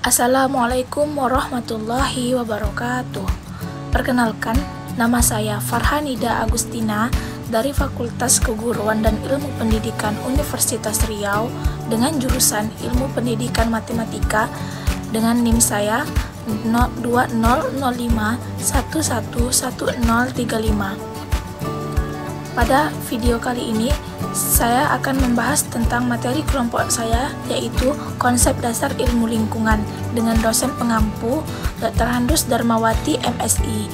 Assalamualaikum warahmatullahi wabarakatuh. Perkenalkan, nama saya Farhanida Agustina dari Fakultas Keguruan dan Ilmu Pendidikan Universitas Riau dengan jurusan Ilmu Pendidikan Matematika dengan NIM saya 2005111035. Pada video kali ini, saya akan membahas tentang materi kelompok saya, yaitu konsep dasar ilmu lingkungan dengan dosen pengampu Dr. Handus Darmawati MSI.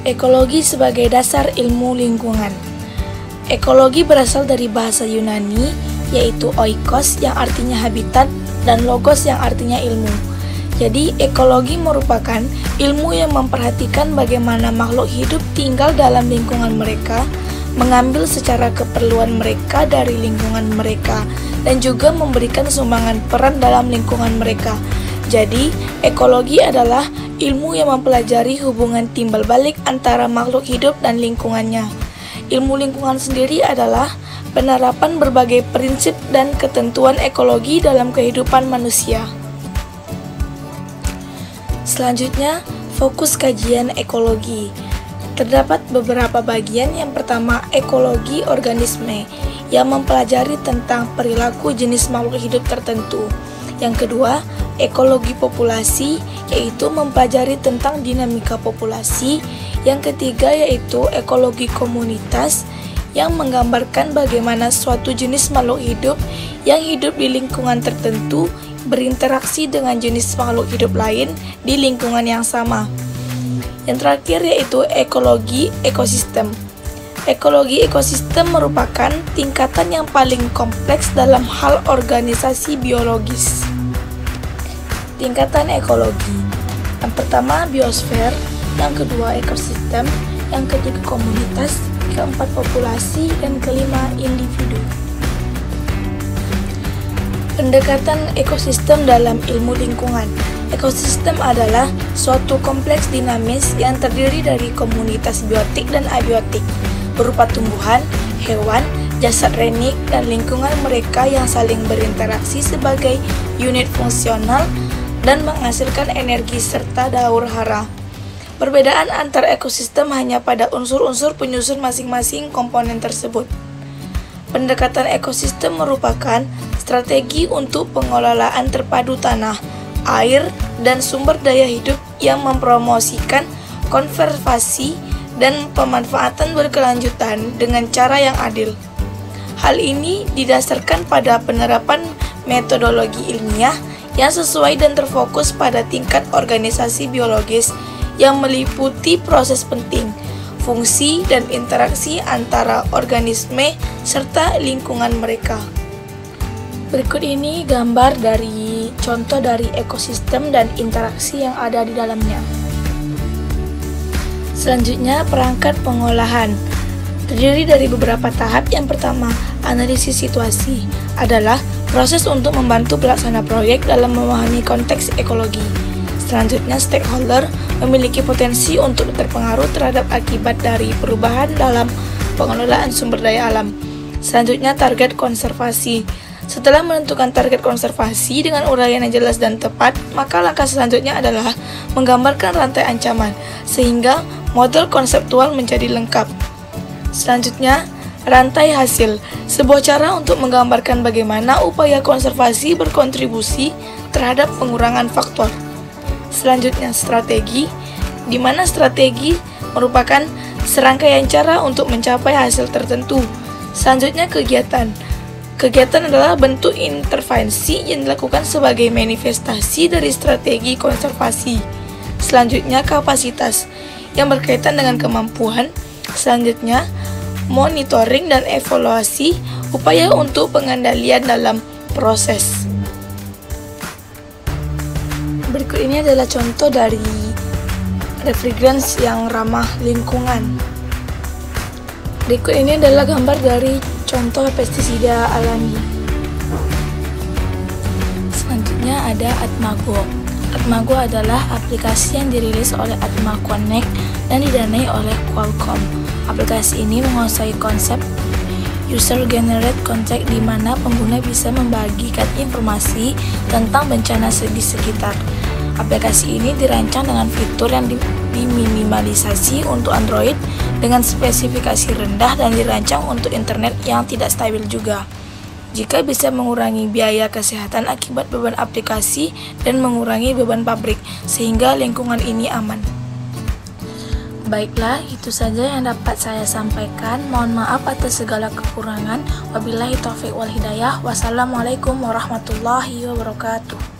Ekologi sebagai dasar ilmu lingkungan. Ekologi berasal dari bahasa Yunani, yaitu oikos yang artinya habitat dan logos yang artinya ilmu. Jadi, ekologi merupakan ilmu yang memperhatikan bagaimana makhluk hidup tinggal dalam lingkungan mereka, mengambil secara keperluan mereka dari lingkungan mereka, dan juga memberikan sumbangan peran dalam lingkungan mereka. Jadi, ekologi adalah ilmu yang mempelajari hubungan timbal balik antara makhluk hidup dan lingkungannya. Ilmu lingkungan sendiri adalah penerapan berbagai prinsip dan ketentuan ekologi dalam kehidupan manusia. Selanjutnya, fokus kajian ekologi. Terdapat beberapa bagian. Yang pertama, ekologi organisme yang mempelajari tentang perilaku jenis makhluk hidup tertentu. Yang kedua, ekologi populasi, yaitu mempelajari tentang dinamika populasi. Yang ketiga, yaitu ekologi komunitas yang menggambarkan bagaimana suatu jenis makhluk hidup yang hidup di lingkungan tertentu berinteraksi dengan jenis makhluk hidup lain di lingkungan yang sama. Yang terakhir yaitu ekologi ekosistem. Ekologi ekosistem merupakan tingkatan yang paling kompleks dalam hal organisasi biologis. Tingkatan ekologi. Yang pertama biosfer, yang kedua ekosistem, yang ketiga komunitas, keempat populasi, dan kelima individu. Pendekatan ekosistem dalam ilmu lingkungan. Ekosistem adalah suatu kompleks dinamis yang terdiri dari komunitas biotik dan abiotik, berupa tumbuhan, hewan, jasad renik, dan lingkungan mereka yang saling berinteraksi sebagai unit fungsional dan menghasilkan energi serta daur hara. Perbedaan antar ekosistem hanya pada unsur-unsur penyusun masing-masing komponen tersebut. Pendekatan ekosistem merupakan strategi untuk pengelolaan terpadu tanah, air, dan sumber daya hidup yang mempromosikan konservasi dan pemanfaatan berkelanjutan dengan cara yang adil. Hal ini didasarkan pada penerapan metodologi ilmiah yang sesuai dan terfokus pada tingkat organisasi biologis yang meliputi proses penting, fungsi, dan interaksi antara organisme serta lingkungan mereka. Berikut ini gambar dari contoh dari ekosistem dan interaksi yang ada di dalamnya. Selanjutnya, perangkat pengolahan. Terdiri dari beberapa tahap. Yang pertama, analisis situasi adalah proses untuk membantu pelaksana proyek dalam memahami konteks ekologi. Selanjutnya, stakeholder memiliki potensi untuk terpengaruh terhadap akibat dari perubahan dalam pengelolaan sumber daya alam. Selanjutnya, target konservasi. Setelah menentukan target konservasi dengan uraian yang jelas dan tepat, maka langkah selanjutnya adalah menggambarkan rantai ancaman, sehingga model konseptual menjadi lengkap. Selanjutnya, rantai hasil, sebuah cara untuk menggambarkan bagaimana upaya konservasi berkontribusi terhadap pengurangan faktor. Selanjutnya, strategi, di mana strategi merupakan serangkaian cara untuk mencapai hasil tertentu. Selanjutnya, kegiatan. Kegiatan adalah bentuk intervensi yang dilakukan sebagai manifestasi dari strategi konservasi. Selanjutnya, kapasitas yang berkaitan dengan kemampuan. Selanjutnya, monitoring dan evaluasi, upaya untuk pengendalian dalam proses. Berikut ini adalah contoh dari refrigerants yang ramah lingkungan. Berikut ini adalah gambar dari contoh pestisida alami. Selanjutnya ada Atmago. Atmago adalah aplikasi yang dirilis oleh Atma Connect dan didanai oleh Qualcomm. Aplikasi ini menguasai konsep User Generate Contact, di mana pengguna bisa membagikan informasi tentang bencana di sekitar. Aplikasi ini dirancang dengan fitur yang diminimalisasi untuk Android dengan spesifikasi rendah dan dirancang untuk internet yang tidak stabil juga. Jika bisa mengurangi biaya kesehatan akibat beban aplikasi dan mengurangi beban pabrik, sehingga lingkungan ini aman. Baiklah, itu saja yang dapat saya sampaikan. Mohon maaf atas segala kekurangan. Wabillahi taufiq wal hidayah. Wassalamualaikum warahmatullahi wabarakatuh.